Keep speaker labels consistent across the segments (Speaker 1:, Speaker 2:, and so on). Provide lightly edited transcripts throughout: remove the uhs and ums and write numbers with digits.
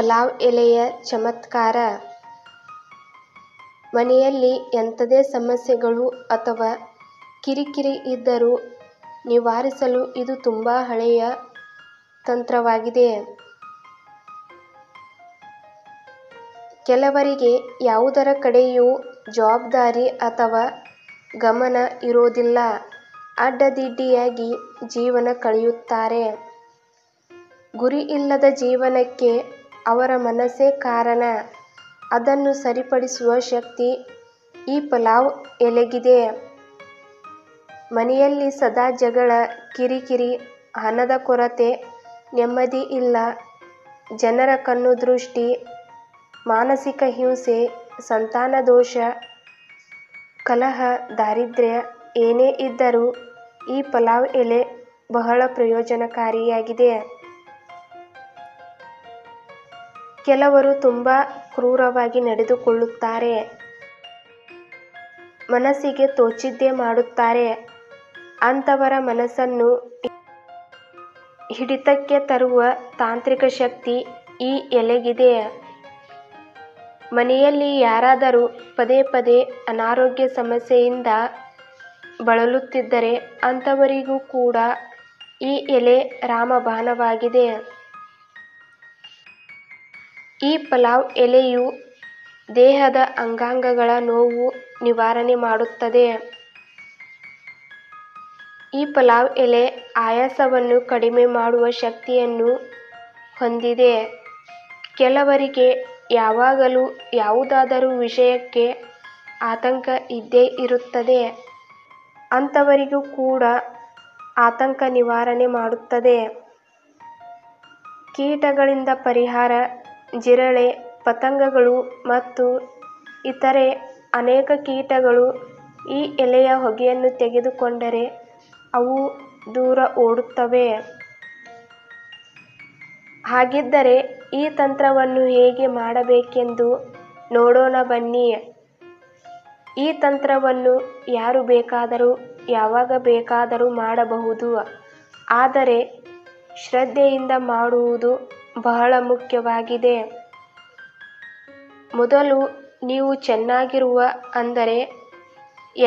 Speaker 1: ಪಲಾವ್ ಎಲೆಯ ಚಮತ್ಕಾರ. ಮನೆಯಲ್ಲಿ ಎಂಥದೇ ಸಮಸ್ಯೆಗಳು ಅಥವಾ ಕಿರಿಕಿರಿ ಇದ್ದರೂ ನಿವಾರಿಸಲು ಇದು ತುಂಬಾ ಹಳೆಯ ತಂತ್ರವಾಗಿದೆ. ಕೆಲವರಿಗೆ ಯಾವುದರ ಕಡೆಯೂ ಜವಾಬ್ದಾರಿ ಅಥವಾ ಗಮನ ಇರೋದಿಲ್ಲ. ಅಡ್ಡಾದಿಡ್ಡಿಯಾಗಿ ಜೀವನ ಕಳೆಯುತ್ತಾರೆ. ಗುರಿ ಇಲ್ಲದ ಜೀವನಕ್ಕೆ ಅವರ ಮನಸ್ಸೇ ಕಾರಣ. ಅದನ್ನು ಸರಿಪಡಿಸುವ ಶಕ್ತಿ ಈ ಪಲಾವ್ ಎಲೆಗಿದೆ. ಮನೆಯಲ್ಲಿ ಸದಾ ಜಗಳ, ಕಿರಿಕಿರಿ, ಹಣದ ಕೊರತೆ, ನೆಮ್ಮದಿ ಇಲ್ಲ, ಜನರ ಕಣ್ಣು ದೃಷ್ಟಿ, ಮಾನಸಿಕ ಹಿಂಸೆ, ಸಂತಾನ ದೋಷ, ಕಲಹ, ದಾರಿದ್ರ್ಯ ಏನೇ ಇದ್ದರೂ ಈ ಪಲಾವ್ ಎಲೆ ಬಹಳ ಪ್ರಯೋಜನಕಾರಿಯಾಗಿದೆ. ಕೆಲವರು ತುಂಬಾ ಕ್ರೂರವಾಗಿ ನಡೆದುಕೊಳ್ಳುತ್ತಾರೆ. ಮನಸ್ಸಿಗೆ ತೋಚಿದ್ದೇ ಮಾಡುತ್ತಾರೆ. ಅಂಥವರ ಮನಸ್ಸನ್ನು ಹಿಡಿತಕ್ಕೆ ತರುವ ತಾಂತ್ರಿಕ ಶಕ್ತಿ ಈ ಎಲೆಗಿದೆ. ಮನೆಯಲ್ಲಿ ಯಾರಾದರೂ ಪದೇ ಪದೇ ಅನಾರೋಗ್ಯ ಸಮಸ್ಯೆಯಿಂದ ಬಳಲುತ್ತಿದ್ದರೆ ಅಂಥವರಿಗೂ ಕೂಡ ಈ ಎಲೆ ರಾಮಬಾಣವಾಗಿದೆ. ಈ ಪಲಾವ್ ಎಲೆಯು ದೇಹದ ಅಂಗಾಂಗಗಳ ನೋವು ನಿವಾರಣೆ ಮಾಡುತ್ತದೆ. ಈ ಪಲಾವ್ ಎಲೆ ಆಯಾಸವನ್ನು ಕಡಿಮೆ ಮಾಡುವ ಶಕ್ತಿಯನ್ನು ಹೊಂದಿದೆ. ಕೆಲವರಿಗೆ ಯಾವಾಗಲೂ ಯಾವುದಾದರೂ ವಿಷಯಕ್ಕೆ ಆತಂಕ ಇದ್ದೇ ಇರುತ್ತದೆ. ಅಂಥವರಿಗೂ ಕೂಡ ಆತಂಕ ನಿವಾರಣೆ ಮಾಡುತ್ತದೆ. ಕೀಟಗಳಿಂದ ಪರಿಹಾರ. ಜಿರಳೆ, ಪತಂಗಗಳು ಮತ್ತು ಇತರೆ ಅನೇಕ ಕೀಟಗಳು ಈ ಎಲೆಯ ಹೊಗೆಯನ್ನು ತೆಗೆದುಕೊಂಡರೆ ಅವು ದೂರ ಓಡುತ್ತವೆ. ಹಾಗಿದ್ದರೆ ಈ ತಂತ್ರವನ್ನು ಹೇಗೆ ಮಾಡಬೇಕೆಂದು ನೋಡೋಣ ಬನ್ನಿ. ಈ ತಂತ್ರವನ್ನು ಯಾರು ಬೇಕಾದರೂ ಯಾವಾಗ ಬೇಕಾದರೂ ಮಾಡಬಹುದು. ಆದರೆ ಶ್ರದ್ಧೆಯಿಂದ ಮಾಡುವುದು ಬಹಳ ಮುಖ್ಯವಾಗಿದೆ. ಮೊದಲು ನೀವು ಚೆನ್ನಾಗಿರುವ, ಅಂದರೆ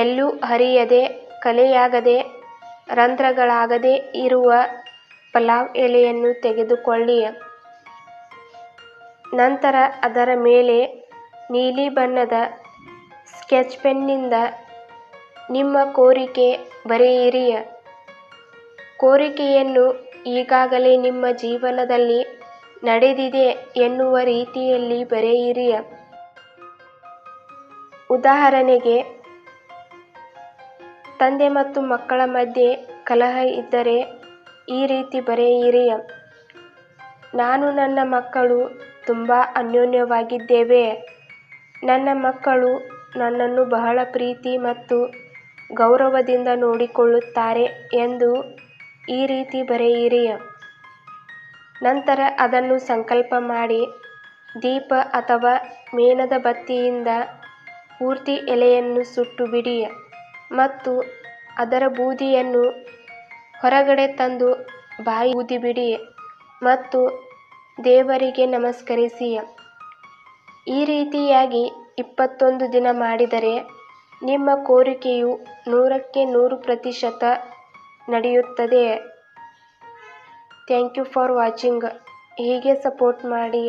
Speaker 1: ಎಲ್ಲೂ ಹರಿಯದೆ, ಕಲೆಯಾಗದೆ, ರಂಧ್ರಗಳಾಗದೇ ಇರುವ ಪಲಾವ್ ಎಲೆಯನ್ನು ತೆಗೆದುಕೊಳ್ಳಿ. ನಂತರ ಅದರ ಮೇಲೆ ನೀಲಿ ಬಣ್ಣದ ಸ್ಕೆಚ್ ಪೆನ್ನಿಂದ ನಿಮ್ಮ ಕೋರಿಕೆ ಬರೆಯಿರಿ. ಕೋರಿಕೆಯನ್ನು ಈಗಾಗಲೇ ನಿಮ್ಮ ಜೀವನದಲ್ಲಿ ನಡೆದಿದೆ ಎನ್ನುವ ರೀತಿಯಲ್ಲಿ ಬರೆಯಿರಿ. ಉದಾಹರಣೆಗೆ, ತಂದೆ ಮತ್ತು ಮಕ್ಕಳ ಮಧ್ಯೆ ಕಲಹ ಇದ್ದರೆ ಈ ರೀತಿ ಬರೆಯಿರಿ: ನಾನು ನನ್ನ ಮಕ್ಕಳು ತುಂಬಾ ಅನ್ಯೋನ್ಯವಾಗಿದ್ದೇವೆ. ನನ್ನ ಮಕ್ಕಳು ನನ್ನನ್ನು ಬಹಳ ಪ್ರೀತಿ ಮತ್ತು ಗೌರವದಿಂದ ನೋಡಿಕೊಳ್ಳುತ್ತಾರೆ ಎಂದು ಈ ರೀತಿ ಬರೆಯಿರಿ. ನಂತರ ಅದನ್ನು ಸಂಕಲ್ಪ ಮಾಡಿ ದೀಪ ಅಥವಾ ಮೇಣದ ಬತ್ತಿಯಿಂದ ಪೂರ್ತಿ ಎಲೆಯನ್ನು ಸುಟ್ಟು ಬಿಡಿ ಮತ್ತು ಅದರ ಬೂದಿಯನ್ನು ಹೊರಗಡೆ ತಂದು ಬಾಯಿ ಊದಿಬಿಡಿ ಮತ್ತು ದೇವರಿಗೆ ನಮಸ್ಕರಿಸಿ. ಈ ರೀತಿಯಾಗಿ 21 ದಿನ ಮಾಡಿದರೆ ನಿಮ್ಮ ಕೋರಿಕೆಯು 100ಕ್ಕೆ 100% ನಡೆಯುತ್ತದೆ. Thank you for watching. ಹೀಗೆ ಸಪೋರ್ಟ್ ಮಾಡಿ.